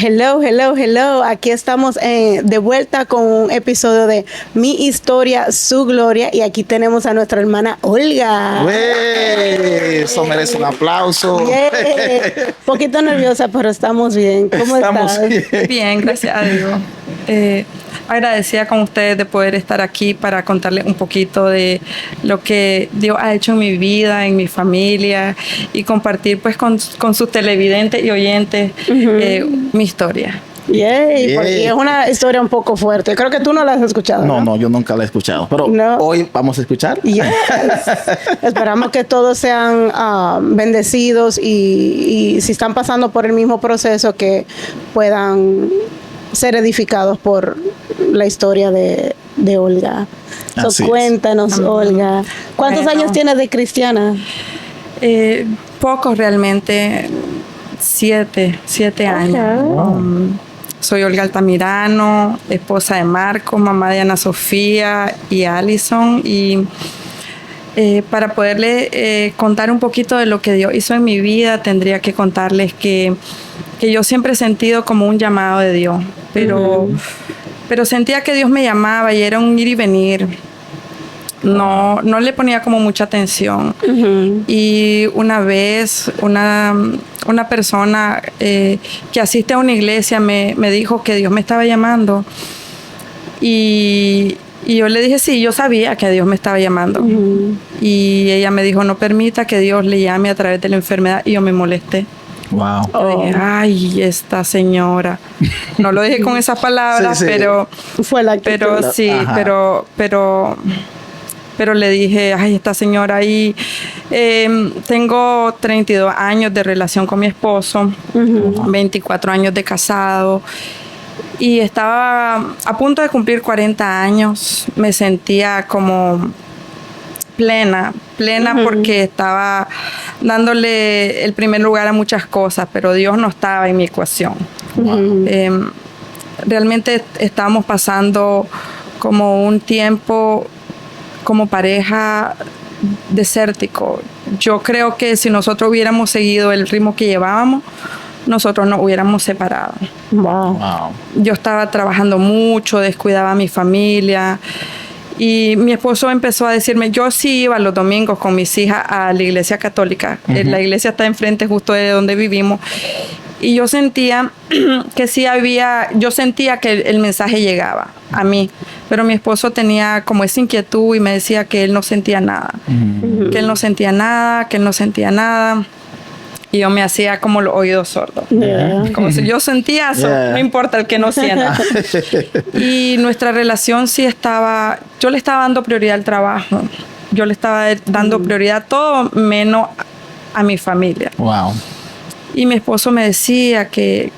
Hello, hello, hello. Aquí estamos de vuelta con un episodio de Mi Historia, Su Gloria. Y aquí tenemos a nuestra hermana Olga. Eso merece un aplauso. Poquito nerviosa, pero estamos bien. ¿Cómo estás? Bien, gracias a Dios. Agradecida con ustedes de poder estar aquí para contarles un poquito de lo que Dios ha hecho en mi vida, en mi familia, y compartir pues con sus televidentes y oyentes mi historia. Yay. Y es una historia un poco fuerte. Creo que tú no la has escuchado. No, yo nunca la he escuchado. Pero hoy vamos a escuchar. Yes. Esperamos que todos sean bendecidos y si están pasando por el mismo proceso, que puedan ser edificados por la historia de Olga. Cuéntanos, Olga. ¿Cuántos años tienes de cristiana? Pocos realmente. 7 años. Soy Olga Altamirano, esposa de Marcos, mamá de Ana Sofía y Allison. Y para poderle contar un poquito de lo que Dios hizo en mi vida, tendría que contarles que yo siempre he sentido como un llamado de Dios, pero sentía que Dios me llamaba y era un ir y venir. No le ponía como mucha atención. Y una vez una persona que asiste a una iglesia me dijo que Dios me estaba llamando. Y yo le dije, sí, yo sabía que Dios me estaba llamando. Y ella me dijo, no permita que Dios le llame a través de la enfermedad. Y yo me molesté. Wow. Dije, ay, esta señora. No lo dije con esas palabras, sí. Pero fue la actitud. Pero sí, pero le dije, ay, esta señora ahí. Tengo 32 años de relación con mi esposo, 24 años de casado. Y estaba a punto de cumplir 40 años. Me sentía como plena porque estaba dándole el primer lugar a muchas cosas, pero Dios no estaba en mi ecuación. Realmente estábamos pasando como un tiempo como pareja desértico. Yo creo que si nosotros hubiéramos seguido el ritmo que llevábamos, nosotros nos hubiéramos separado. Wow. Yo estaba trabajando mucho, descuidaba a mi familia. Y mi esposo empezó a decirme, yo sí iba los domingos con mis hijas a la iglesia católica. La iglesia está enfrente justo de donde vivimos. Y yo sentía que yo sentía que el mensaje llegaba a mí. Pero mi esposo tenía como esa inquietud y me decía que él no sentía nada. Que él no sentía nada. Y yo me hacía como los oídos sordos. Como si yo sentía eso, no importa el que no sienta. Y nuestra relación sí estaba... Yo le estaba dando prioridad al trabajo. Yo le estaba dando prioridad a todo menos a mi familia. Wow. Y mi esposo me decía que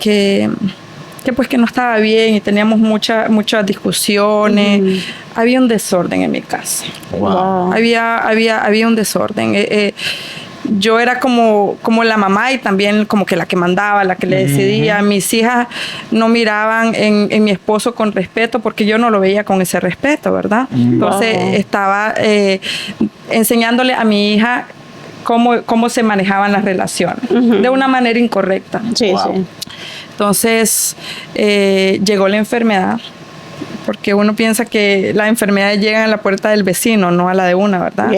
pues que no estaba bien y teníamos muchas discusiones. Había un desorden en mi casa. Wow. Había un desorden. Yo era como la mamá y también como que la que mandaba, la que le decidía. Mis hijas no miraban en mi esposo con respeto porque yo no lo veía con ese respeto, ¿verdad? Entonces estaba enseñándole a mi hija cómo se manejaban las relaciones de una manera incorrecta. Sí. Entonces llegó la enfermedad, porque uno piensa que las enfermedades llegan a la puerta del vecino, no a la de una, ¿verdad?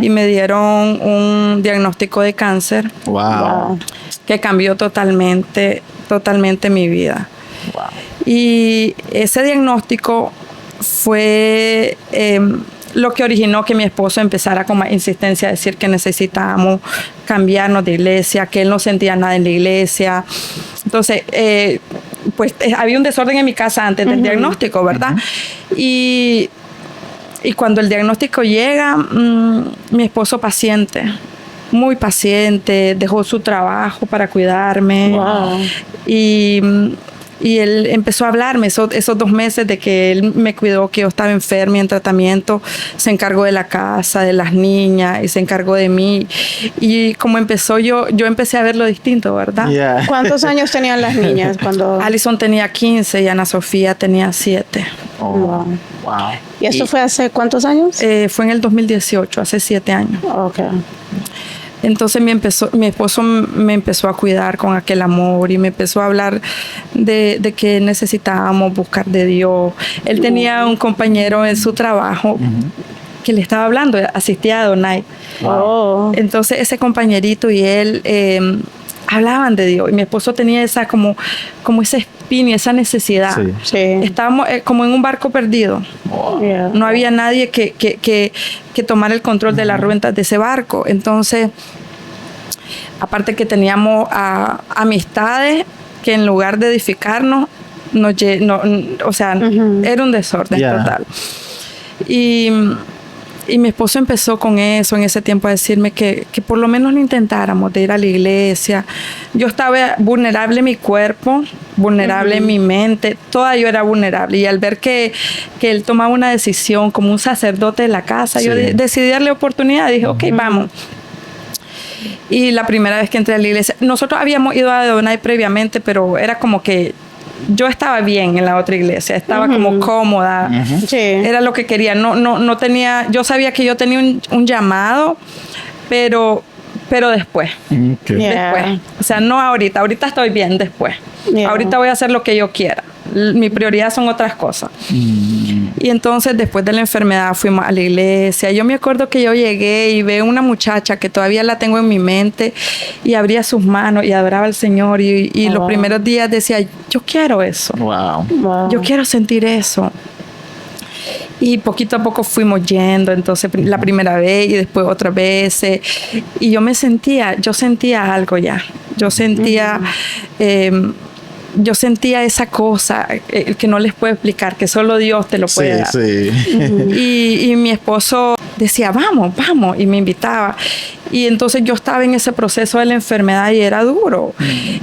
Y me dieron un diagnóstico de cáncer. Wow. Que cambió totalmente mi vida. Wow. Y ese diagnóstico fue lo que originó que mi esposo empezara con más insistencia a decir que necesitábamos cambiarnos de iglesia, que él no sentía nada en la iglesia. Entonces, pues había un desorden en mi casa antes del diagnóstico, ¿verdad? Y cuando el diagnóstico llega, mi esposo muy paciente, dejó su trabajo para cuidarme. Wow. Y él empezó a hablarme esos 2 meses de que él me cuidó, que yo estaba enferma y en tratamiento. Se encargó de la casa, de las niñas y se encargó de mí. Y como empezó, yo empecé a verlo distinto, ¿verdad? Yeah. ¿Cuántos años tenían las niñas cuando...? Allison tenía 15 y Ana Sofía tenía 7. Wow. ¿Y esto fue hace cuántos años? Fue en el 2018, hace 7 años. Okay. Entonces mi esposo me empezó a cuidar con aquel amor y me empezó a hablar de que necesitábamos buscar de Dios. Él tenía un compañero en su trabajo que le estaba hablando, asistía a Donai. Oh. Entonces ese compañerito y él hablaban de Dios y mi esposo tenía esa como esa espina, esa necesidad. Sí. Sí. Estábamos como en un barco perdido. Yeah. No había nadie que tomara el control de las ruedas de ese barco. Entonces, aparte que teníamos amistades que en lugar de edificarnos, era un desorden total. Y mi esposo empezó con eso en ese tiempo a decirme que por lo menos lo intentáramos, de ir a la iglesia. Yo estaba vulnerable en mi cuerpo, vulnerable en mi mente, toda yo era vulnerable. Y al ver que él tomaba una decisión como un sacerdote de la casa, yo decidí darle oportunidad. Dije, ok, vamos. Y la primera vez que entré a la iglesia, nosotros habíamos ido a Donai previamente, pero era como que yo estaba bien en la otra iglesia, estaba como cómoda, Sí. era lo que quería, no tenía, yo sabía que yo tenía un llamado, pero después, Okay. Yeah. después, o sea, no ahorita estoy bien, después, Yeah. ahorita voy a hacer lo que yo quiera, mi prioridad son otras cosas. Y entonces después de la enfermedad fuimos a la iglesia. Yo me acuerdo que yo llegué y veo una muchacha que todavía la tengo en mi mente y abría sus manos y adoraba al Señor y los primeros días decía, yo quiero eso, Wow. Wow. yo quiero sentir eso. Y poquito a poco fuimos yendo, entonces la primera vez y después otras veces. Y yo sentía algo ya. Yo sentía esa cosa que no les puedo explicar, que solo Dios te lo puede dar. Sí. Y mi esposo decía, vamos, y me invitaba. Y entonces yo estaba en ese proceso de la enfermedad y era duro.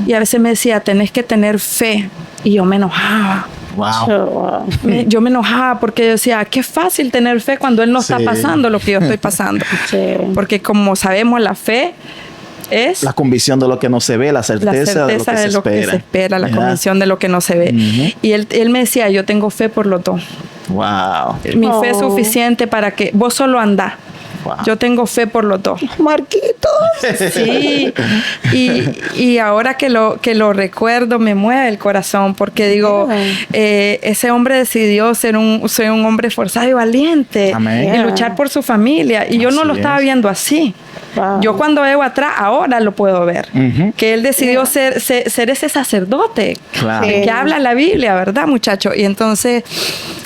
Y a veces me decía, tenés que tener fe. Y yo me enojaba. Wow. Wow. Yo me enojaba porque yo decía, qué fácil tener fe cuando Él no está Sí. pasando lo que yo estoy pasando. Sí. Porque como sabemos, la fe es La convicción de lo que no se ve, la certeza, de lo que se espera. la Yeah. convicción de lo que no se ve. Y él me decía, yo tengo fe por los dos. Wow. Mi fe es Oh. suficiente para que vos solo andás. Wow. Yo tengo fe por los dos. Marquitos. Sí, y ahora que lo recuerdo me mueve el corazón porque digo, ese hombre decidió ser un hombre esforzado y valiente. Amén. Y luchar por su familia. Y yo no Así lo estaba es. viendo así. Wow. Yo cuando veo atrás, ahora lo puedo ver. Que él decidió ser ese sacerdote Claro. que habla la Biblia, ¿verdad, muchacho? Y entonces,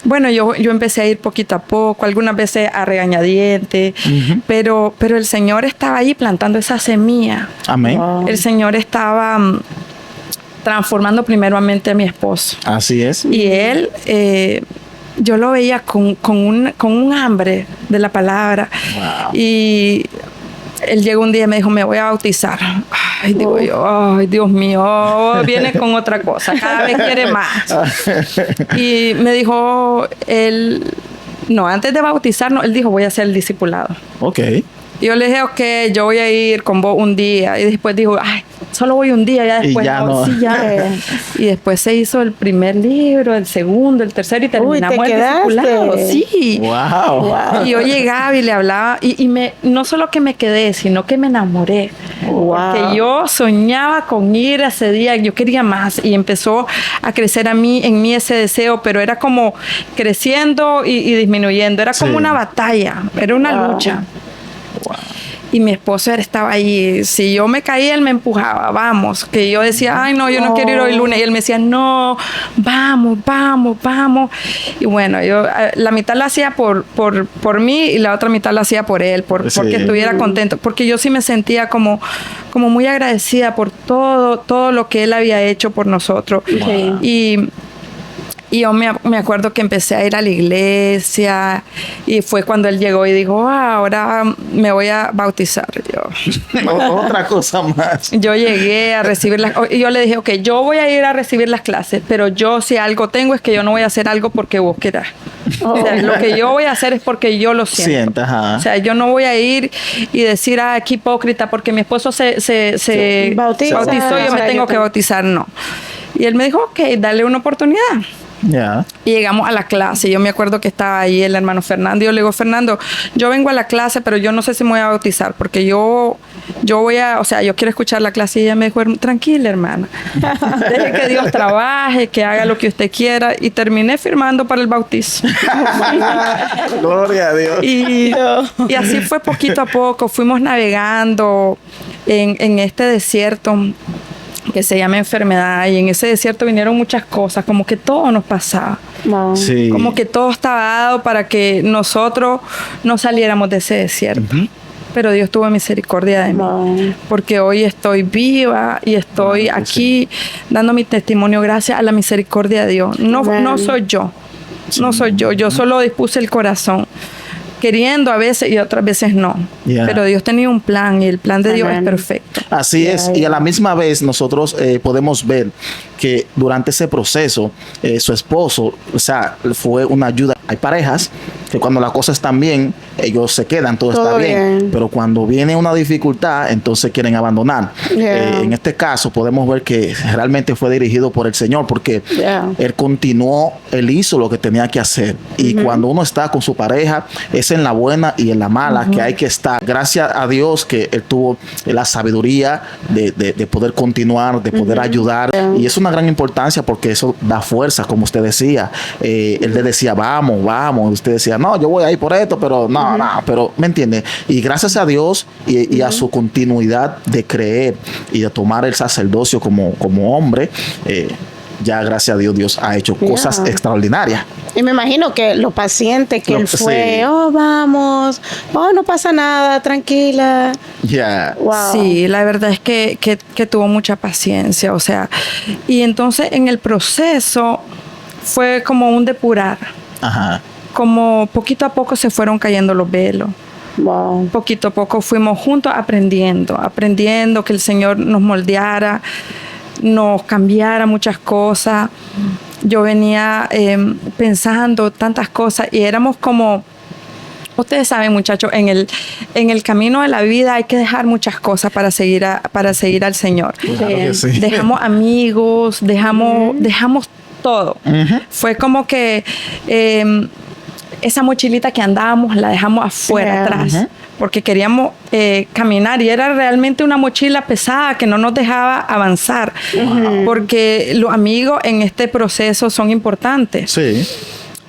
bueno, yo empecé a ir poquito a poco, algunas veces a regañadientes, pero el Señor estaba ahí plantando esa semilla. Amén. Wow. El Señor estaba transformando primeramente a mi esposo. Así es. Y él, yo lo veía con un hambre de la palabra. Wow. Y él llegó un día y me dijo, me voy a bautizar. Ay, digo yo, ay, Dios mío, viene con otra cosa, cada vez quiere más. Y me dijo, antes de bautizarnos, él dijo, voy a hacer el discipulado. Ok. Y yo le dije, ok, yo voy a ir con vos un día. Y después dijo, ay, solo voy un día, ya después Y ya no. Sí, ya. Y después se hizo el primer libro, el segundo, el tercero y terminamos ¿te el quedaste? discipulado. Sí. Wow. Y yo llegaba y le hablaba y no solo que me quedé, sino que me enamoré. Wow. Porque yo soñaba con ir ese día, yo quería más y empezó a crecer en mí ese deseo, pero era como creciendo y disminuyendo. Era como Sí. una batalla, era una Wow. lucha. Y mi esposo estaba allí. Si yo me caía, él me empujaba, vamos. Que yo decía, ay, no, yo no quiero ir hoy lunes. Y él me decía, no, vamos. Y bueno, yo la mitad la hacía por mí y la otra mitad la hacía por él, porque estuviera contento. Porque yo sí me sentía como muy agradecida por todo lo que él había hecho por nosotros. Wow. Y yo me acuerdo que empecé a ir a la iglesia y fue cuando él llegó y dijo, ahora me voy a bautizar. Otra cosa más. Yo llegué a recibir y yo le dije, ok, yo voy a ir a recibir las clases, pero yo si algo tengo es que yo no voy a hacer algo porque vos querás. O sea, lo que yo voy a hacer es porque yo lo siento. Ajá. O sea, yo no voy a ir y decir, qué hipócrita, porque mi esposo se bautizó y yo me tengo que bautizar. No. Y él me dijo, ok, dale una oportunidad. Y llegamos a la clase. Yo me acuerdo que estaba ahí el hermano Fernando. Y yo le digo, Fernando, yo vengo a la clase, pero yo no sé si me voy a bautizar, porque yo voy a, o sea, yo quiero escuchar la clase. Y ella me dijo, tranquila, hermana. Deje que Dios trabaje, que haga lo que usted quiera. Y terminé firmando para el bautizo. Gloria a Dios. Y así fue poquito a poco. Fuimos navegando en este desierto que se llama enfermedad, y en ese desierto vinieron muchas cosas, como que todo nos pasaba. Wow. Sí. Como que todo estaba dado para que nosotros no saliéramos de ese desierto. Pero Dios tuvo misericordia de mí, porque hoy estoy viva y estoy aquí dando mi testimonio gracias a la misericordia de Dios. No soy yo, no soy yo, yo solo dispuse el corazón, queriendo a veces y otras veces no. Pero Dios tenía un plan, y el plan de Dios es perfecto. Así es, y a la misma vez nosotros podemos ver que durante ese proceso su esposo, o sea, fue una ayuda. Hay parejas que cuando las cosas están bien, ellos se quedan, todo está bien. Pero cuando viene una dificultad, entonces quieren abandonar. En este caso podemos ver que realmente fue dirigido por el Señor, porque Él continuó, Él hizo lo que tenía que hacer. Y cuando uno está con su pareja, es en la buena y en la mala que hay que estar. Gracias a Dios que Él tuvo la sabiduría de poder continuar, de poder ayudar. Y es una gran importancia, porque eso da fuerza, como usted decía. Él le decía, vamos. Usted decía, no, yo voy a ir por esto, pero no, pero ¿me entiende? Y gracias a Dios y a su continuidad de creer y de tomar el sacerdocio como hombre, ya gracias a Dios, Dios ha hecho cosas extraordinarias. Y me imagino que lo paciente que él fue, vamos, no pasa nada, tranquila. Wow. Sí, la verdad es que tuvo mucha paciencia, o sea, y entonces en el proceso fue como un depurar. Como poquito a poco se fueron cayendo los velos. Poquito a poco fuimos juntos aprendiendo que el Señor nos moldeara, nos cambiara muchas cosas. Yo venía pensando tantas cosas, y éramos como, ustedes saben, muchachos, en el camino de la vida hay que dejar muchas cosas para seguir al Señor. Claro que sí. Dejamos amigos, dejamos todo. Fue como que esa mochilita que andábamos la dejamos afuera, atrás, porque queríamos caminar, y era realmente una mochila pesada que no nos dejaba avanzar, porque los amigos en este proceso son importantes. Sí.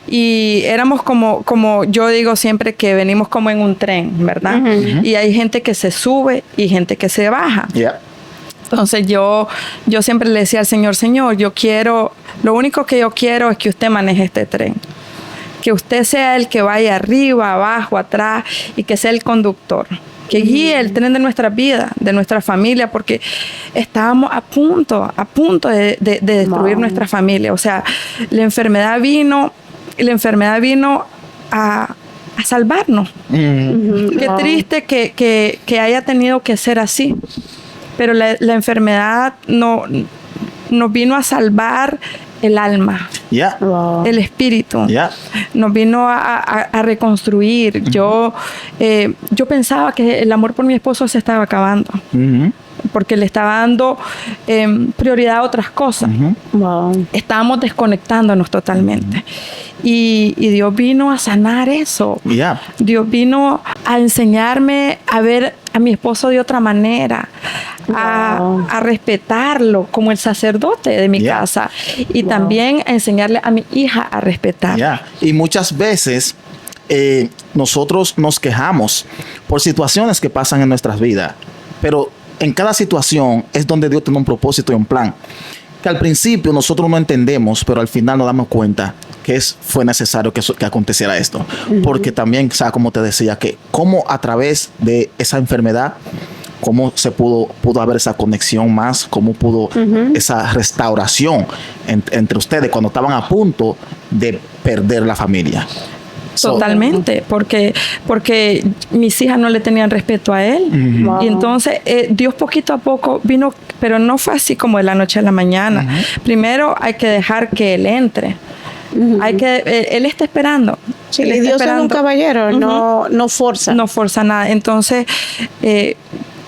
Y éramos como yo digo siempre, que venimos como en un tren, ¿verdad? Y hay gente que se sube y gente que se baja. Entonces yo siempre le decía al Señor, lo único que yo quiero es que usted maneje este tren. Que usted sea el que vaya arriba, abajo, atrás, y que sea el conductor. Que guíe el tren de nuestra vida, de nuestra familia, porque estábamos a punto de destruir nuestra familia. O sea, la enfermedad vino a salvarnos. Qué triste que haya tenido que ser así. Pero la enfermedad nos vino a salvar el alma, el espíritu. Nos vino a reconstruir. Yo pensaba que el amor por mi esposo se estaba acabando, porque le estaba dando prioridad a otras cosas. Estábamos desconectándonos totalmente. Y Dios vino a sanar eso. Dios vino a enseñarme a ver a mi esposo de otra manera, a respetarlo como el sacerdote de mi casa, y también a enseñarle a mi hija a respetar. Y muchas veces nosotros nos quejamos por situaciones que pasan en nuestras vidas, pero en cada situación es donde Dios tiene un propósito y un plan, que al principio nosotros no entendemos, pero al final nos damos cuenta que fue necesario que aconteciera esto. Porque también, o sea, como te decía, que cómo a través de esa enfermedad, cómo se pudo haber esa conexión más, cómo pudo esa restauración entre ustedes cuando estaban a punto de perder la familia. Totalmente, porque mis hijas no le tenían respeto a él. Y entonces Dios poquito a poco vino, pero no fue así como de la noche a la mañana. Primero hay que dejar que él entre. Él está esperando. Sí, y Dios es un caballero, no forza. No forza nada. Entonces,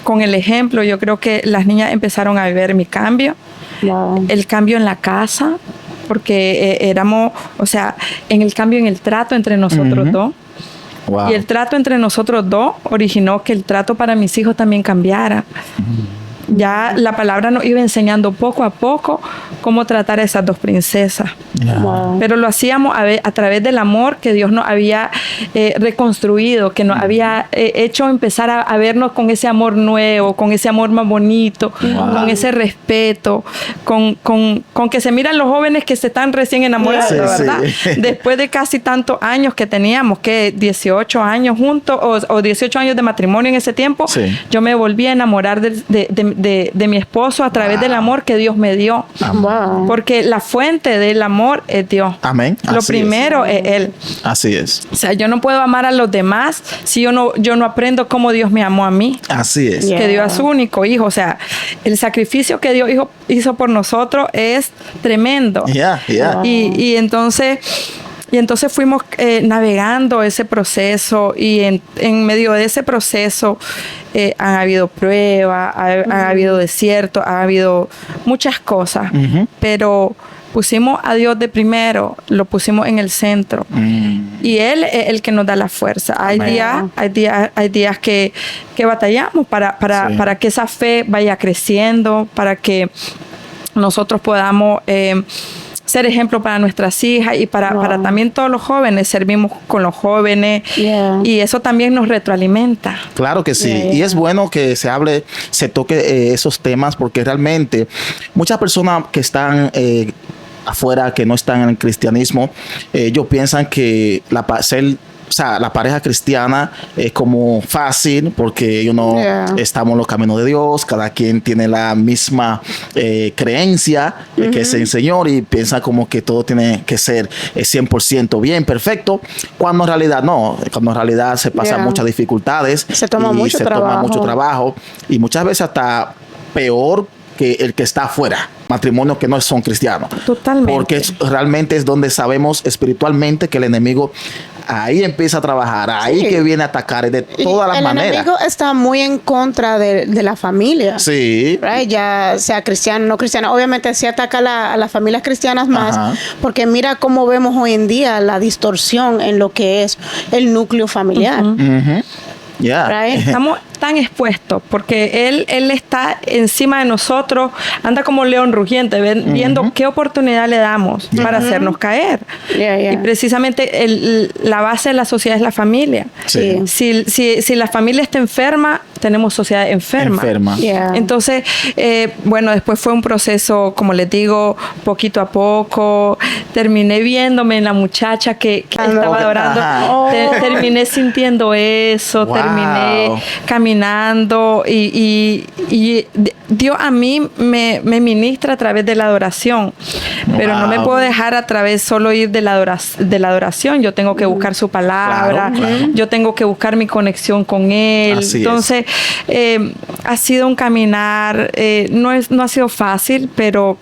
con el ejemplo, yo creo que las niñas empezaron a ver mi cambio, el cambio en la casa, porque éramos, o sea, en el cambio en el trato entre nosotros dos. Wow. Y el trato entre nosotros dos originó que el trato para mis hijos también cambiara. Ya la palabra nos iba enseñando poco a poco cómo tratar a esas dos princesas. Yeah. Wow. Pero lo hacíamos a través del amor que Dios nos había reconstruido, que nos había hecho empezar a vernos con ese amor nuevo, con ese amor más bonito, con ese respeto, con que se miran los jóvenes que se están recién enamorando, Sí, ¿verdad? sí. Después de casi tantos años que teníamos, que 18 años juntos o 18 años de matrimonio en ese tiempo, Sí. yo me volví a enamorar de mi esposo a través del amor que Dios me dio. Wow. Porque la fuente del amor es Dios. Amén. Lo Así primero es Él. Así es. O sea, yo no puedo amar a los demás si yo no aprendo cómo Dios me amó a mí. Así es. Yeah. Que dio a su único hijo. O sea, el sacrificio que Dios hizo por nosotros es tremendo. Yeah, yeah. Y entonces fuimos navegando ese proceso y en medio de ese proceso han habido pruebas, han habido desiertos, han habido muchas cosas, pero pusimos a Dios de primero, lo pusimos en el centro y Él es el que nos da la fuerza. Hay días que batallamos para que esa fe vaya creciendo, para que nosotros podamos ser ejemplo para nuestras hijas y para también todos los jóvenes. Servimos con los jóvenes y eso también nos retroalimenta. Claro que sí. Y es bueno que se toque esos temas, porque realmente muchas personas que están afuera, que no están en el cristianismo, ellos piensan que la pareja cristiana es como fácil porque estamos en los caminos de Dios, cada quien tiene la misma creencia que es el Señor y piensa como que todo tiene que ser 100% bien, perfecto, cuando en realidad no, cuando en realidad se pasan muchas dificultades, se toma mucho trabajo y muchas veces hasta peor que el que está afuera, matrimonios que no son cristianos. Totalmente. Porque realmente es donde sabemos espiritualmente que el enemigo ahí empieza a trabajar, ahí que viene a atacar de todas las maneras. El enemigo está muy en contra de la familia. Sí. Right? Ya sea cristiano o no cristiano. Obviamente sí ataca a las familias cristianas más, porque mira cómo vemos hoy en día la distorsión en lo que es el núcleo familiar. Yeah. Right? Estamos tan expuestos porque él está encima de nosotros, anda como león rugiente, viendo qué oportunidad le damos para hacernos caer. Y precisamente la base de la sociedad es la familia. Sí. Si la familia está enferma, tenemos sociedad enferma. Entonces, después fue un proceso, como les digo, poquito a poco. Terminé viéndome en la muchacha que estaba adorando. Terminé sintiendo eso, terminé caminando y Dios a mí me ministra a través de la adoración, pero no me puedo dejar a través solo ir de la adoración. Yo tengo que buscar su palabra, yo tengo que buscar mi conexión con Él. Así entonces ha sido un caminar, no ha sido fácil, pero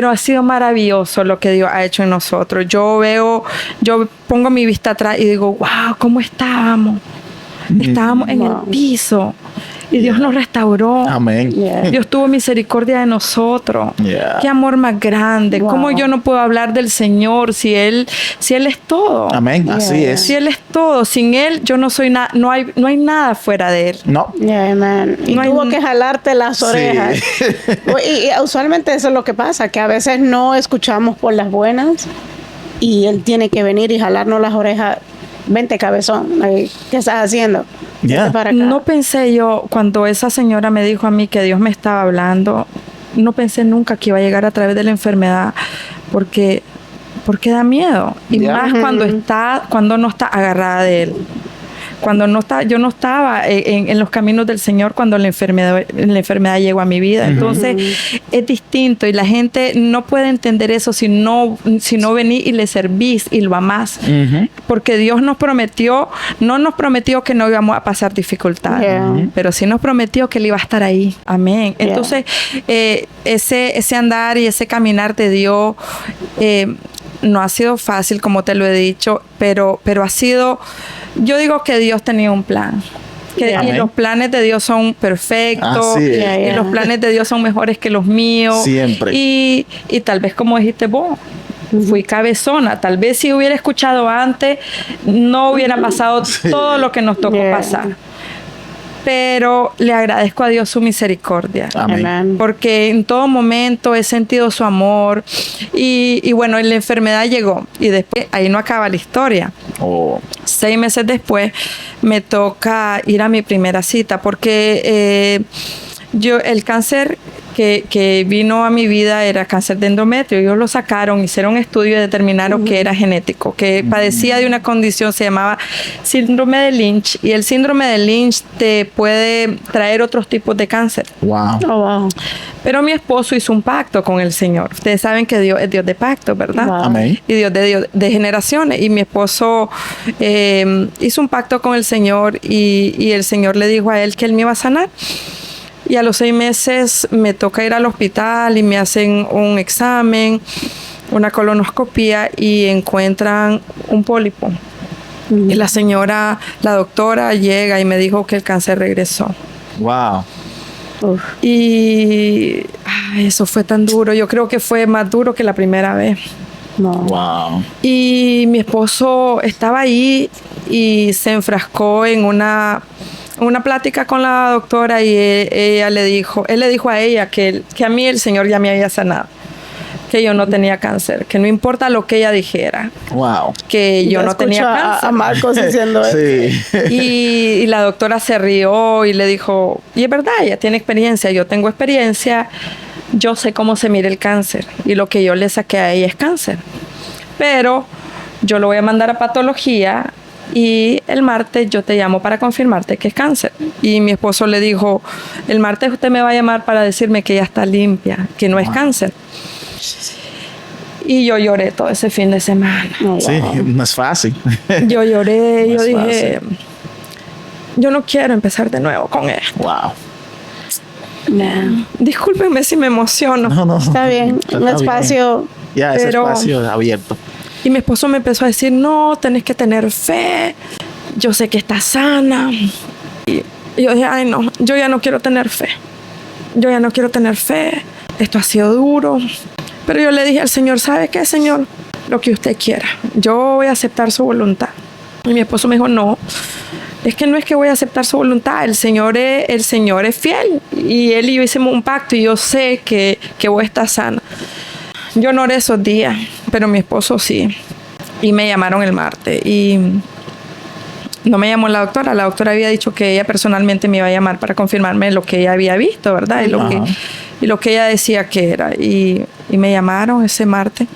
ha sido maravilloso lo que Dios ha hecho en nosotros. Yo pongo mi vista atrás y digo, wow, ¿cómo estábamos? Estábamos en el piso y Dios nos restauró. Amén. Dios tuvo misericordia de nosotros. Qué amor más grande. ¿Cómo yo no puedo hablar del Señor si Él es todo? Amén. Así es. Si Él es todo, sin Él yo no soy nada, no hay nada fuera de Él. No. Y tuvo que jalarte las orejas. Y usualmente eso es lo que pasa, que a veces no escuchamos por las buenas y Él tiene que venir y jalarnos las orejas. Vente, cabezón, ¿qué estás haciendo? Para acá. No pensé yo, cuando esa señora me dijo a mí que Dios me estaba hablando, no pensé nunca que iba a llegar a través de la enfermedad, porque da miedo. Y más cuando no está agarrada de Él. Yo no estaba en los caminos del Señor cuando la enfermedad llegó a mi vida. Entonces es distinto y la gente no puede entender eso si no venís y le servís y lo amás. Porque Dios no nos prometió que no íbamos a pasar dificultades, pero sí nos prometió que Él iba a estar ahí. Amén. Entonces ese andar y ese caminar de Dios no ha sido fácil, como te lo he dicho, pero ha sido... Yo digo que Dios tenía un plan. Y los planes de Dios son perfectos. Y los planes de Dios son mejores que los míos. Siempre. Y tal vez, como dijiste vos, Fui cabezona. Tal vez si hubiera escuchado antes, no hubiera pasado todo lo que nos tocó pasar. Pero le agradezco a Dios su misericordia. Amén. Porque en todo momento he sentido su amor. Y bueno, la enfermedad llegó. Y después, ahí no acaba la historia. 6 meses después, me toca ir a mi primera cita. Porque el cáncer que vino a mi vida era cáncer de endometrio. Ellos lo sacaron, hicieron estudios y determinaron que era genético, que padecía de una condición, se llamaba síndrome de Lynch, y el síndrome de Lynch te puede traer otros tipos de cáncer. Wow. Pero mi esposo hizo un pacto con el Señor. Ustedes saben que Dios es Dios de pacto, ¿verdad? Wow. Amén. Y Dios de generaciones. Y mi esposo hizo un pacto con el Señor y el Señor le dijo a él que él me iba a sanar. Y a los 6 meses me toca ir al hospital y me hacen un examen, una colonoscopia y encuentran un pólipo. Y la doctora llega y me dijo que el cáncer regresó. Wow. Y eso fue tan duro. Yo creo que fue más duro que la primera vez. No. Wow. Y mi esposo estaba ahí y se enfrascó en una plática con la doctora y él le dijo a ella que a mí el Señor ya me había sanado, que yo no tenía cáncer, que no importa lo que ella dijera, Wow. que yo no tenía cáncer. A Marcos diciendo eso. Sí. Y la doctora se rió y le dijo, y es verdad, ella tiene experiencia, yo tengo experiencia, yo sé cómo se mira el cáncer y lo que yo le saqué a ella es cáncer, pero yo lo voy a mandar a patología y el martes yo te llamo para confirmarte que es cáncer. Y mi esposo le dijo, el martes usted me va a llamar para decirme que ya está limpia, que no es cáncer. Y yo lloré todo ese fin de semana. Sí, no es fácil. Yo lloré, No yo es dije, yo no quiero empezar de nuevo con él. Wow. Discúlpenme si me emociono. No. Está bien. Un espacio. Ya, ese Pero- espacio abierto. Y mi esposo me empezó a decir, no, tenés que tener fe. Yo sé que estás sana. Y yo dije, ay no, yo ya no quiero tener fe. Yo ya no quiero tener fe. Esto ha sido duro. Pero yo le dije al Señor, ¿sabe qué, Señor? Lo que usted quiera. Yo voy a aceptar su voluntad. Y mi esposo me dijo, no, es que no es que voy a aceptar su voluntad. El Señor es fiel. Y él y yo hicimos un pacto y yo sé que voy a estar sana. Yo no oré esos días, pero mi esposo sí. Y me llamaron el martes. Y no me llamó la doctora. La doctora había dicho que ella personalmente me iba a llamar para confirmarme lo que ella había visto, ¿verdad? Y lo que ella decía que era. Y me llamaron ese martes.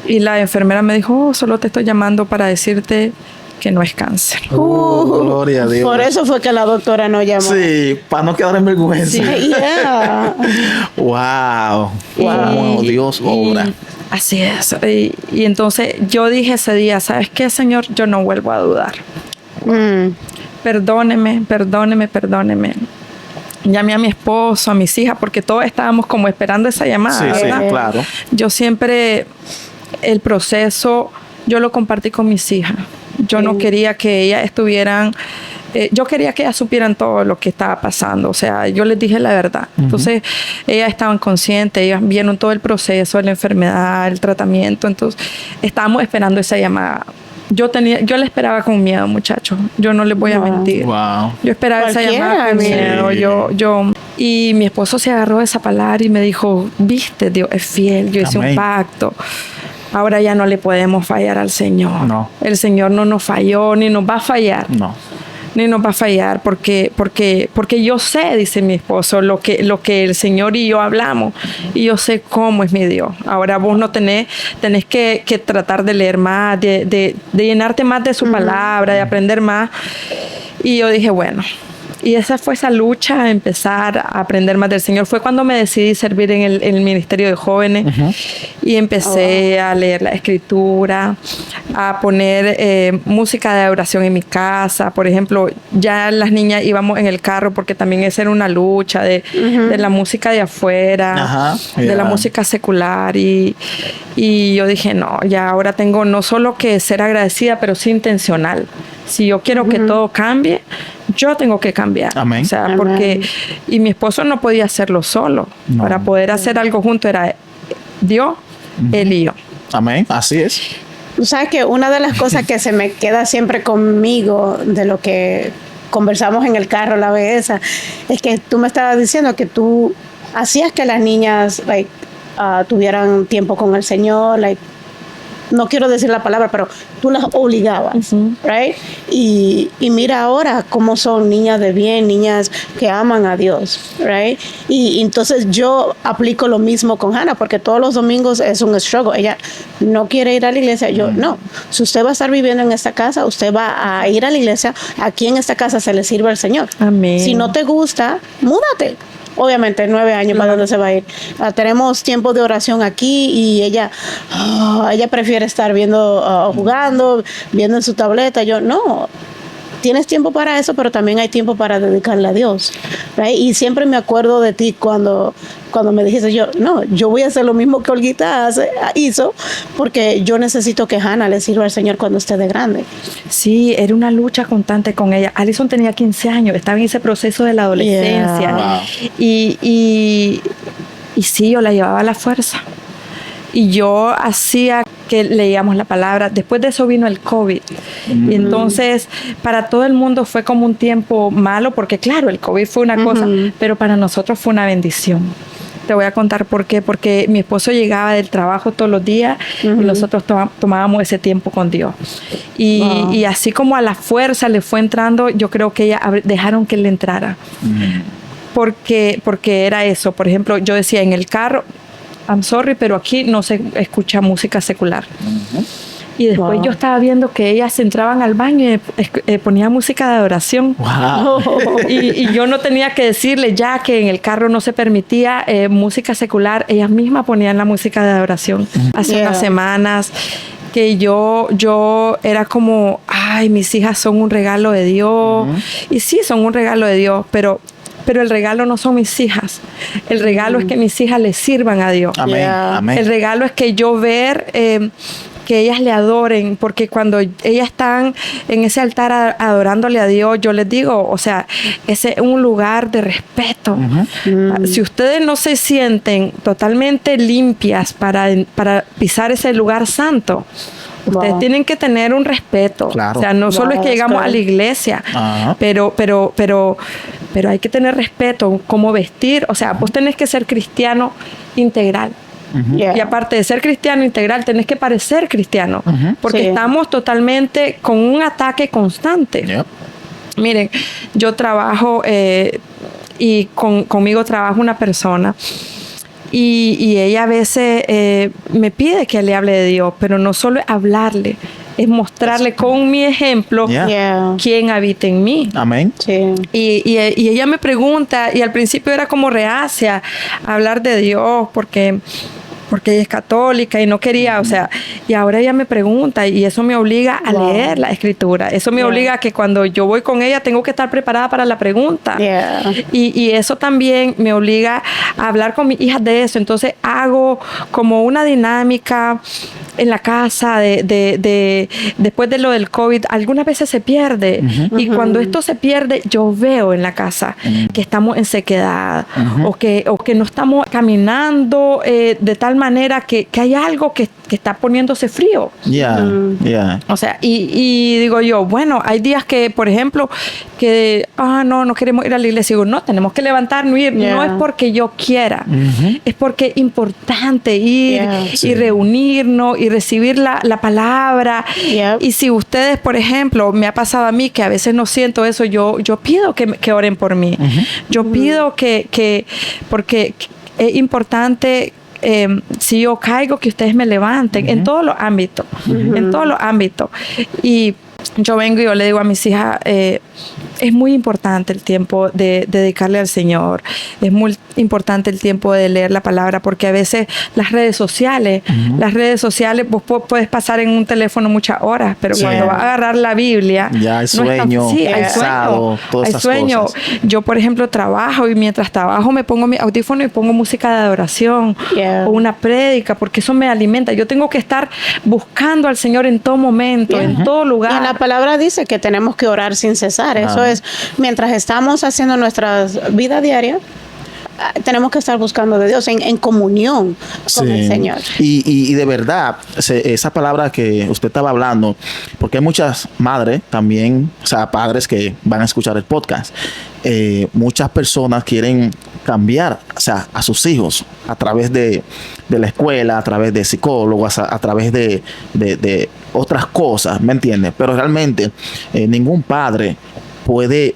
Y la enfermera me dijo, solo te estoy llamando para decirte que no es cáncer. Gloria a Dios. Por eso fue que la doctora no llamó. Sí, para no quedar en vergüenza. Yeah. Wow. Wow. Dios obra. Así es. Y entonces yo dije ese día, ¿sabes qué, Señor? Yo no vuelvo a dudar. Perdóneme. Llamé a mi esposo, a mis hijas, porque todos estábamos como esperando esa llamada, Sí, ¿verdad? claro. Yo siempre, el proceso, yo lo compartí con mis hijas. Yo no quería que ellas estuvieran, yo quería que ellas supieran todo lo que estaba pasando. O sea, yo les dije la verdad. Entonces, ellas estaban conscientes, ellas vieron todo el proceso de la enfermedad, el tratamiento. Entonces, estábamos esperando esa llamada. Yo la esperaba con miedo, muchachos. Yo no les voy a mentir. Wow. Yo esperaba esa Cualquiera, llamada con miedo. sí. Y mi esposo se agarró de esa palabra y me dijo, viste, Dios es fiel, yo hice Amén. un pacto. Ahora ya no le podemos fallar al Señor. No. El Señor no nos falló, ni nos va a fallar. No. Ni nos va a fallar, porque yo sé, dice mi esposo, lo que el Señor y yo hablamos, y yo sé cómo es mi Dios. Ahora vos no tenés que tratar de leer más, de llenarte más de su palabra, de aprender más. Y yo dije, bueno, y esa fue esa lucha a empezar a aprender más del Señor. Fue cuando me decidí servir en el Ministerio de Jóvenes y empecé a leer la Escritura, a poner música de adoración en mi casa. Por ejemplo, ya las niñas íbamos en el carro porque también esa era una lucha de la música de afuera, de la música secular. Y yo dije, no, ya ahora tengo no solo que ser agradecida, pero sí intencional. Si yo quiero que todo cambie, yo tengo que cambiar. Amén. O sea, Amén. porque... Y mi esposo no podía hacerlo solo. No. Para poder hacer algo junto era Dios él y yo. Amén. Así es. O sea que una de las cosas que se me queda siempre conmigo de lo que conversamos en el carro la vez esa, es que tú me estabas diciendo que tú hacías que las niñas tuvieran tiempo con el Señor, no quiero decir la palabra, pero tú las obligabas, right? Y mira ahora cómo son niñas de bien, niñas que aman a Dios, right? Y entonces yo aplico lo mismo con Hannah, porque todos los domingos es un struggle. Ella no quiere ir a la iglesia. Yo, no. Si usted va a estar viviendo en esta casa, usted va a ir a la iglesia. Aquí en esta casa se le sirve al Señor. Amén. Si no te gusta, múdate. Obviamente, 9 años, ¿para dónde se va a ir? Tenemos tiempo de oración aquí y ella prefiere estar viendo, jugando, viendo en su tableta. Yo, no, tienes tiempo para eso, pero también hay tiempo para dedicarle a Dios, right? Y siempre me acuerdo de ti cuando me dijiste, yo voy a hacer lo mismo que Olguita hizo, porque yo necesito que Hannah le sirva al Señor cuando esté de grande. Sí, era una lucha constante con ella. Alison tenía 15 años, estaba en ese proceso de la adolescencia. Yeah. Wow. Y sí, yo la llevaba a la fuerza. Y yo hacía que leíamos la palabra. Después de eso vino el COVID. Y entonces, para todo el mundo fue como un tiempo malo, porque claro, el COVID fue una cosa, pero para nosotros fue una bendición. Te voy a contar por qué. Porque mi esposo llegaba del trabajo todos los días y nosotros tomábamos ese tiempo con Dios. Y así como a la fuerza le fue entrando, yo creo que ella dejaron que le entrara. Porque era eso. Por ejemplo, yo decía en el carro, I'm sorry, pero aquí no se escucha música secular. Y después yo estaba viendo que ellas entraban al baño y ponían música de adoración. Wow. Y yo no tenía que decirle ya que en el carro no se permitía música secular. Ellas mismas ponían la música de adoración. Hace unas semanas que yo era como, ay, mis hijas son un regalo de Dios. Y sí, son un regalo de Dios, pero el regalo no son mis hijas. El regalo es que mis hijas le sirvan a Dios. Amén. Amén. El regalo es que yo ver que ellas le adoren, porque cuando ellas están en ese altar adorándole a Dios, yo les digo, o sea, ese es un lugar de respeto. Si ustedes no se sienten totalmente limpias para pisar ese lugar santo, ustedes tienen que tener un respeto. Claro. O sea, no solo es que llegamos a la iglesia, pero hay que tener respeto, cómo vestir. O sea, vos tenés que ser cristiano integral. Y aparte de ser cristiano integral, tenés que parecer cristiano. Porque estamos totalmente con un ataque constante. Miren, yo trabajo y conmigo trabaja una persona. Y ella a veces me pide que le hable de Dios, pero no solo es hablarle, es mostrarle con mi ejemplo quién habita en mí. Amén. Sí. Y ella me pregunta, y al principio era como reacia a hablar de Dios, porque ella es católica y no quería, o sea, y ahora ella me pregunta y eso me obliga a leer la escritura. Eso me obliga a que cuando yo voy con ella tengo que estar preparada para la pregunta. Y eso también me obliga a hablar con mis hijas de eso. Entonces hago como una dinámica en la casa después de lo del COVID. Algunas veces se pierde. Y cuando esto se pierde, yo veo en la casa que estamos en sequedad o que no estamos caminando de tal manera que hay algo que está poniéndose frío. O sea, y digo yo, bueno, hay días que, por ejemplo, que no queremos ir a la iglesia. Digo, no, tenemos que levantarnos y ir. No es porque yo quiera, es porque es importante ir y reunirnos y recibir la palabra. Y si ustedes, por ejemplo, me ha pasado a mí que a veces no siento eso, yo pido que oren por mí. Yo pido porque es importante. Si yo caigo, que ustedes me levanten en todos los ámbitos, en todos los ámbitos. Y yo vengo y yo le digo a mis hijas, es muy importante el tiempo de dedicarle al Señor, es muy importante el tiempo de leer la palabra, porque a veces las redes sociales, vos puedes pasar en un teléfono muchas horas, pero cuando vas a agarrar la Biblia, ya hay sueño, hay sueño. Yo, por ejemplo, trabajo y mientras trabajo me pongo mi audífono y pongo música de adoración o una prédica, porque eso me alimenta. Yo tengo que estar buscando al Señor en todo momento, en todo lugar. Y la palabra dice que tenemos que orar sin cesar. Eso es, mientras estamos haciendo nuestra vida diaria, tenemos que estar buscando de Dios en comunión con el Señor. Y de verdad, esa palabra que usted estaba hablando, porque hay muchas madres también, o sea, padres que van a escuchar el podcast. Muchas personas quieren cambiar, o sea, a sus hijos a través de la escuela, a través de psicólogos, a través de otras cosas, ¿me entiendes? Pero realmente ningún padre puede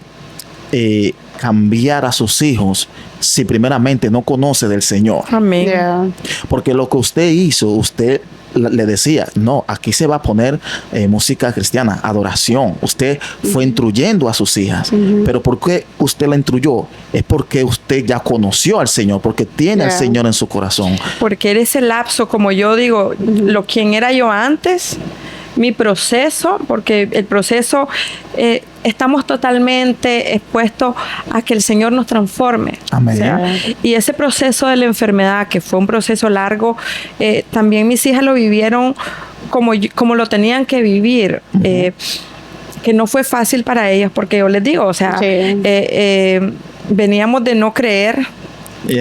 cambiar a sus hijos si primeramente no conoce del Señor. Amén. Yeah. Porque lo que usted hizo, usted le decía, no, aquí se va a poner música cristiana, adoración. Usted fue instruyendo a sus hijas. Pero ¿por qué usted la instruyó? Es porque usted ya conoció al Señor, porque tiene al Señor en su corazón. Porque era ese lapso, como yo digo, quien era yo antes, mi proceso, porque el proceso, estamos totalmente expuestos a que el Señor nos transforme. Amén. O sea, y ese proceso de la enfermedad, que fue un proceso largo, también mis hijas lo vivieron como lo tenían que vivir. Que no fue fácil para ellas, porque yo les digo, o sea, veníamos de no creer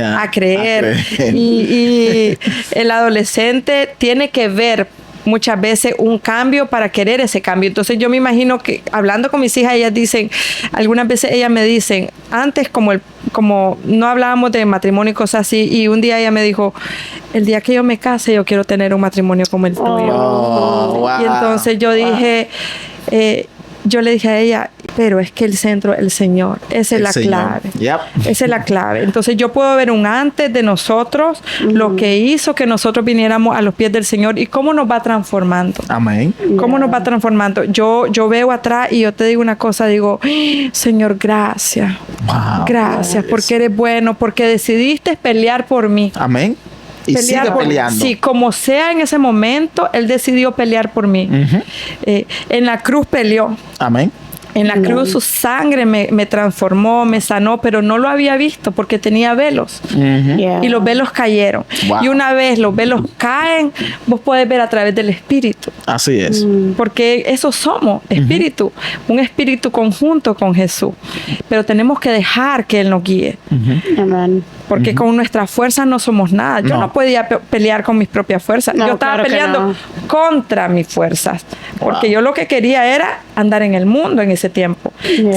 a creer. Y el adolescente tiene que ver muchas veces un cambio para querer ese cambio. Entonces yo me imagino que hablando con mis hijas, ellas dicen, algunas veces ellas me dicen, antes como no hablábamos de matrimonio y cosas así, y un día ella me dijo, el día que yo me case yo quiero tener un matrimonio como el tuyo. Wow. Y entonces yo dije, yo le dije a ella, pero es que el centro, el Señor, esa es la clave. Esa es la clave. Entonces yo puedo ver un antes de nosotros, lo que hizo que nosotros viniéramos a los pies del Señor y cómo nos va transformando. Amén. Cómo nos va transformando. Yo veo atrás y yo te digo una cosa, digo, Señor, gracias. Wow. Gracias, porque eres bueno, porque decidiste pelear por mí. Amén. Y sigue peleando. Sí, como sea en ese momento, Él decidió pelear por mí. En la cruz peleó. Amén. En la cruz su sangre me transformó, me sanó, pero no lo había visto porque tenía velos. Y los velos cayeron. Wow. Y una vez los velos caen, vos podés ver a través del Espíritu. Así es. Porque eso somos, espíritu. Un espíritu conjunto con Jesús. Pero tenemos que dejar que Él nos guíe. Amén. Porque con nuestras fuerzas no somos nada. Yo no podía pelear con mis propias fuerzas. No, yo estaba claro peleando contra mis fuerzas. Porque yo lo que quería era andar en el mundo en ese tiempo.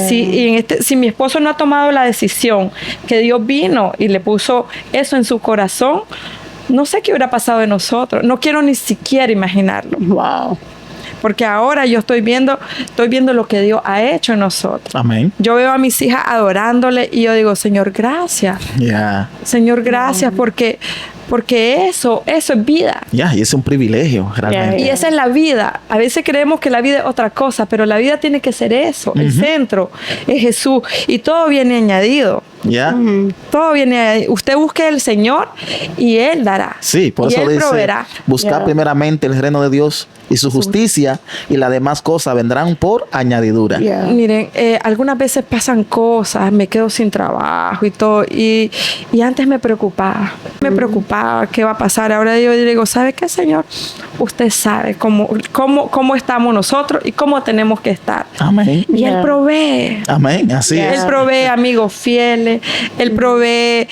Si mi esposo no ha tomado la decisión que Dios vino y le puso eso en su corazón, no sé qué hubiera pasado de nosotros. No quiero ni siquiera imaginarlo. Wow. Porque ahora yo estoy viendo lo que Dios ha hecho en nosotros. Amén. Yo veo a mis hijas adorándole y yo digo, Señor, gracias. Señor, gracias, porque eso es vida. Y es un privilegio, realmente. Y esa es la vida. A veces creemos que la vida es otra cosa, pero la vida tiene que ser eso. El centro es Jesús. Y todo viene añadido. Todo viene. Usted busque al Señor y Él dará. Sí, por eso dice, proveerá. Buscar primeramente el reino de Dios y su justicia, y las demás cosas vendrán por añadidura. Miren, algunas veces pasan cosas, me quedo sin trabajo y todo, y antes me preocupaba qué va a pasar. Ahora yo digo, ¿sabe qué, Señor? Usted sabe cómo estamos nosotros y cómo tenemos que estar. Amén. Y Él provee. Amén, así es. Él provee amigos fieles, Él provee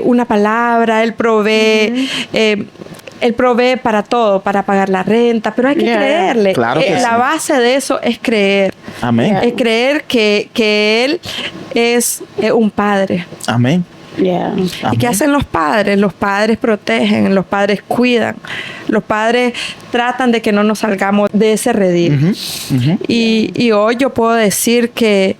una palabra, Él provee... Él provee para todo, para pagar la renta, pero hay que creerle. Claro que la base de eso es creer. Amén. Es creer que Él es un padre. Amén. ¿Y qué hacen los padres? Los padres protegen, los padres cuidan, los padres tratan de que no nos salgamos de ese redil. Y hoy yo puedo decir que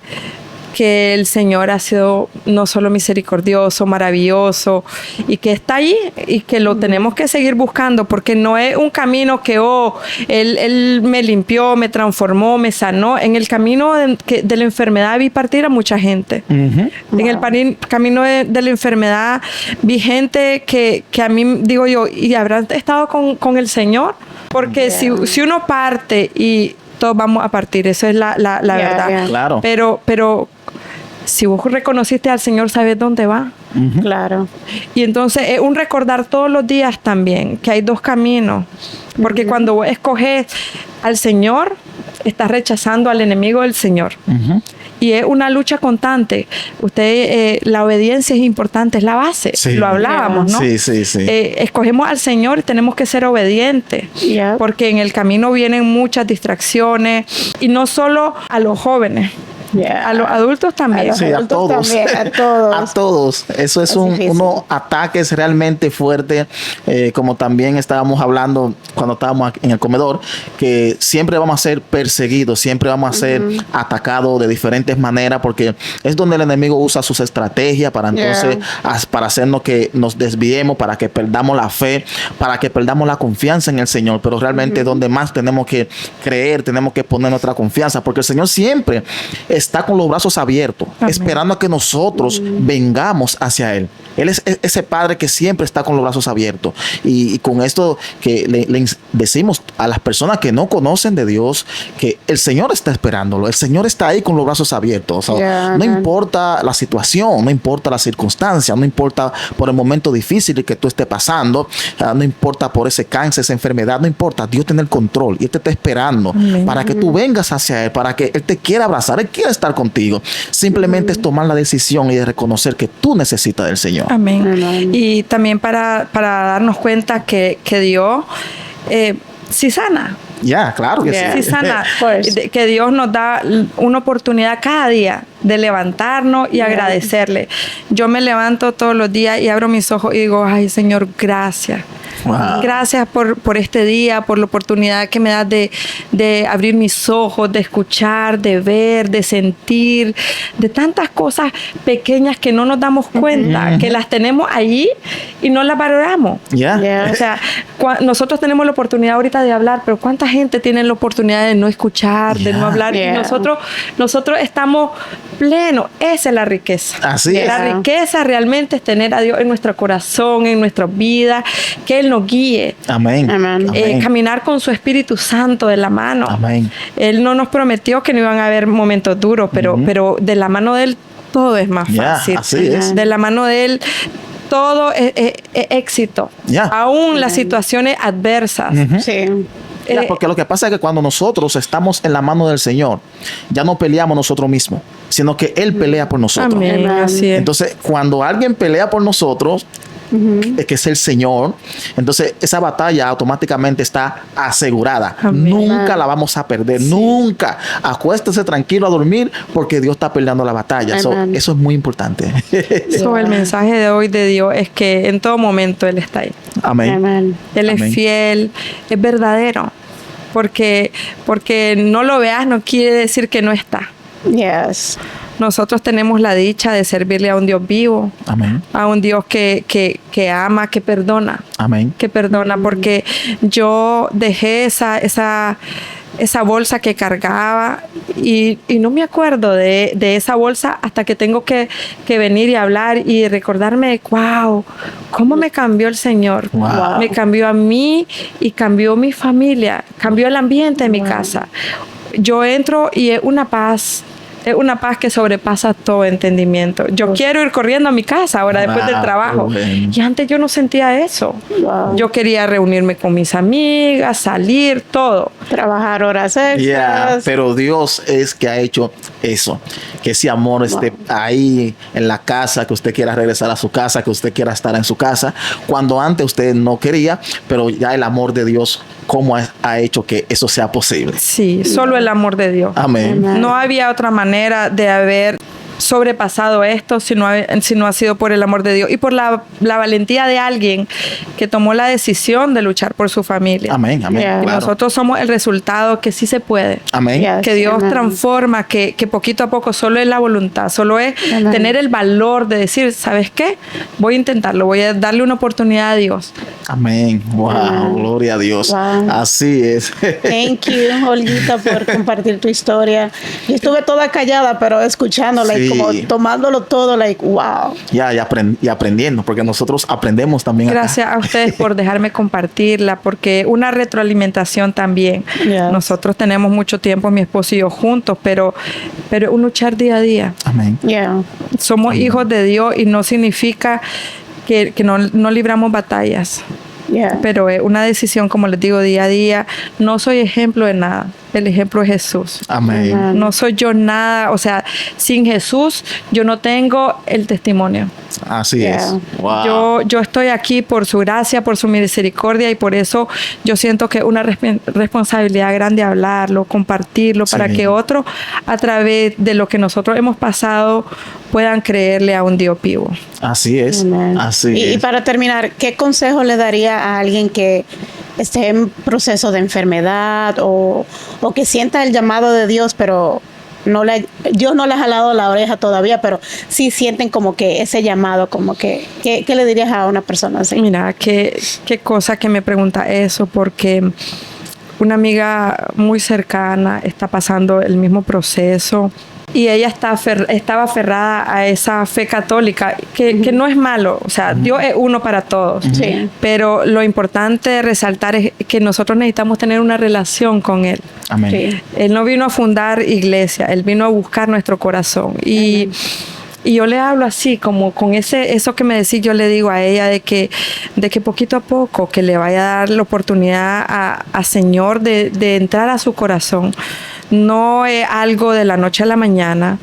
el Señor ha sido no solo misericordioso, maravilloso, y que está allí y que lo tenemos que seguir buscando, porque no es un camino que Él me limpió, me transformó, me sanó. En el camino de la enfermedad vi partir a mucha gente. En el camino de la enfermedad vi gente que a mí, digo yo, ¿y habrán estado con el Señor? Porque si uno parte y todos vamos a partir, eso es la verdad. Claro. Pero si vos reconociste al Señor, ¿sabes dónde va? Claro. Y entonces es un recordar todos los días también que hay dos caminos. Porque cuando vos escoges al Señor, estás rechazando al enemigo del Señor. Ujú. Y es una lucha constante. La obediencia es importante, es la base. Sí. Lo hablábamos, ¿no? Sí, sí, sí. Escogemos al Señor y tenemos que ser obedientes. Yeah. Porque en el camino vienen muchas distracciones. Y no solo a los jóvenes, Yeah. a los adultos también. los Sí, a adultos todos. también, a todos. A todos. Eso es difícil. unos ataques realmente fuertes, como también estábamos hablando cuando estábamos aquí en el comedor, que siempre vamos a ser perseguidos, siempre vamos a ser atacados de diferentes maneras, porque es donde el enemigo usa sus estrategias para entonces, para hacernos que nos desviemos, para que perdamos la fe, para que perdamos la confianza en el Señor. Pero realmente es donde más tenemos que creer, tenemos que poner nuestra confianza, porque el Señor siempre está con los brazos abiertos, Amén. esperando a que nosotros vengamos hacia Él. Él es ese Padre que siempre está con los brazos abiertos. Y con esto que le decimos a las personas que no conocen de Dios, que el Señor está esperándolo, el Señor está ahí con los brazos abiertos. O sea, no importa la situación, no importa la circunstancia, no importa por el momento difícil que tú estés pasando, no importa por ese cáncer, esa enfermedad, no importa, Dios tiene el control y Él te está esperando Amén. para que tú vengas hacia Él, para que Él te quiera abrazar, Él quiere estar contigo. Simplemente es tomar la decisión y de reconocer que tú necesitas del Señor. Amén. Amén. Y también para darnos cuenta que Dios sí sana. Ya, claro que Yeah. Sí sí. sana. Of course. Que Dios nos da una oportunidad cada día de levantarnos y agradecerle. Yo me levanto todos los días y abro mis ojos y digo, ay, Señor, gracias. Wow. Gracias por este día, por la oportunidad que me das de abrir mis ojos, de escuchar, de ver, de sentir, de tantas cosas pequeñas que no nos damos cuenta, que las tenemos allí y no las valoramos. Ya. Yeah. O sea, nosotros tenemos la oportunidad ahorita de hablar, pero ¿cuánta gente tiene la oportunidad de no escuchar, de no Yeah. hablar? Yeah. Y nosotros estamos plenos. Esa es la riqueza. Así es. La riqueza realmente es tener a Dios en nuestro corazón, en nuestra vida, que Él nos guíe. Amén. Amén. Amén. Caminar con su Espíritu Santo de la mano. Amén. Él no nos prometió que no iban a haber momentos duros, pero de la mano de Él todo es más Ya, fácil. así es. De la mano de Él todo es éxito. Ya. Aún las situaciones adversas. Sí. Ya, porque lo que pasa es que cuando nosotros estamos en la mano del Señor, ya no peleamos nosotros mismos, sino que Él pelea por nosotros. Amén. Amén. Así es. Entonces, cuando alguien pelea por nosotros, que es el Señor, entonces esa batalla automáticamente está asegurada. Amén. Nunca la vamos a perder, nunca. Acuéstese tranquilo a dormir porque Dios está peleando la batalla. Amén. Eso es muy importante. So, el mensaje de hoy de Dios es que en todo momento Él está ahí. Amén. Amén. Él Amén. es fiel, es verdadero. Porque no lo veas no quiere decir que no está. Yes. Nosotros tenemos la dicha de servirle a un Dios vivo, Amén. a un Dios que ama, que perdona. Amén. Que perdona, porque yo dejé esa bolsa que cargaba y no me acuerdo de esa bolsa hasta que tengo que venir y hablar y recordarme, wow, cómo me cambió el Señor. Wow. Me cambió a mí y cambió mi familia, cambió el ambiente de mi casa. Yo entro y es una paz que sobrepasa todo entendimiento. Yo quiero ir corriendo a mi casa ahora después del Wow, trabajo. qué bueno. Y antes yo no sentía eso. Wow. Yo quería reunirme con mis amigas, salir, todo. Trabajar horas extras. Yeah, pero Dios es que ha hecho eso, que ese amor esté ahí en la casa, que usted quiera regresar a su casa, que usted quiera estar en su casa, cuando antes usted no quería, pero ya el amor de Dios, cómo ha hecho que eso sea posible. Sí, solo el amor de Dios. Amén. Amén. No había otra manera de haber sobrepasado esto si no ha sido por el amor de Dios y por la valentía de alguien que tomó la decisión de luchar por su familia. Amén, amén. Yeah. Y Claro. nosotros somos el resultado que sí se puede. Amén. Yeah. Que Dios Amén. transforma, que poquito a poco solo es la voluntad, solo es Amén. tener el valor de decir, ¿sabes qué? Voy a intentarlo, voy a darle una oportunidad a Dios. Amén. Wow, Amén. gloria a Dios. Wow. Así es. Thank you, Olguita, por compartir tu historia. Yo estuve toda callada, pero escuchando, like, Sí. como tomándolo todo, like, wow. y aprendiendo, porque nosotros aprendemos también. acá. Gracias a ustedes por dejarme compartirla, porque una retroalimentación también. Yes. Nosotros tenemos mucho tiempo, mi esposo y yo juntos, pero un luchar día a día. Amén. Yeah. Somos hijos de Dios y no significa que no libramos batallas. Yeah. pero es una decisión, como les digo, día a día. No soy ejemplo de nada. El ejemplo es Jesús. Amén. Amén. No soy yo nada, o sea, sin Jesús yo no tengo el testimonio. Así Yeah. es. Wow. Yo estoy aquí por su gracia, por su misericordia, y por eso yo siento que es una responsabilidad grande hablarlo, compartirlo, para Sí. que otros, a través de lo que nosotros hemos pasado, puedan creerle a un Dios vivo. Así es. Amén. Así Y es. para terminar, ¿qué consejo le daría a alguien que esté en proceso de enfermedad o que sienta el llamado de Dios, pero Dios no le ha jalado la oreja todavía, pero sí sienten como que ese llamado, como que, ¿qué le dirías a una persona así? Mira, qué cosa que me pregunta eso, porque una amiga muy cercana está pasando el mismo proceso y ella estaba aferrada a esa fe católica, que no es malo, o sea, Dios es uno para todos. Sí. Pero lo importante de resaltar es que nosotros necesitamos tener una relación con Él. Amén. Sí. Él no vino a fundar iglesia, Él vino a buscar nuestro corazón. Y yo le hablo así, como con eso que me decís, yo le digo a ella de que poquito a poco, que le vaya a dar la oportunidad a Señor de entrar a su corazón. No es algo de la noche a la mañana,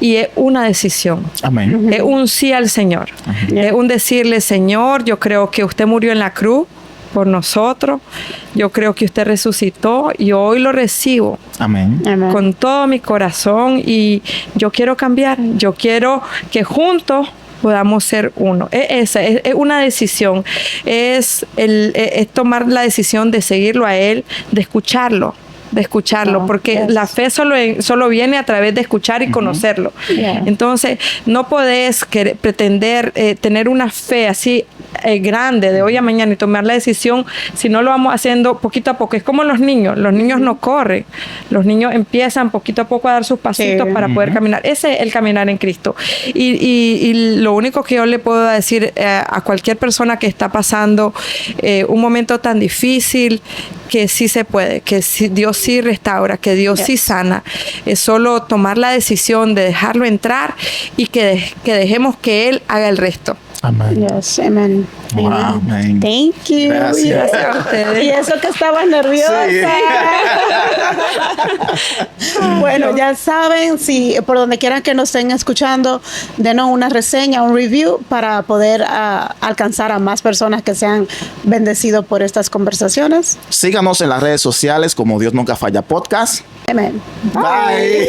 y es una decisión. Amén. Es un sí al Señor. Es un decirle: Señor, yo creo que usted murió en la cruz por nosotros. Yo creo que usted resucitó y hoy lo recibo Amén. Amén. con todo mi corazón, y yo quiero cambiar. Yo quiero que juntos podamos ser uno. Es una decisión. Es tomar la decisión de seguirlo a Él, de escucharlo. Porque yes. la fe solo viene a través de escuchar y conocerlo. Yeah. Entonces, no podés pretender tener una fe así grande de hoy a mañana y tomar la decisión si no lo vamos haciendo poquito a poco. Es como los niños no corren, los niños empiezan poquito a poco a dar sus pasitos Sí. para poder caminar. Ese es el caminar en Cristo. Y lo único que yo le puedo decir a cualquier persona que está pasando un momento tan difícil, que sí se puede, que Dios sí restaura, que Dios sí sana. Es solo tomar la decisión de dejarlo entrar y que dejemos que Él haga el resto. Amén. Yes, amen. Wow, amen. Thank you. Gracias. Gracias a ustedes. Y eso que estaba nerviosa. Bueno, ya saben, si por donde quieran que nos estén escuchando, denos una reseña, un review para poder alcanzar a más personas que sean bendecidos por estas conversaciones. Síganos en las redes sociales como Dios Nunca Falla Podcast. Amen. Bye.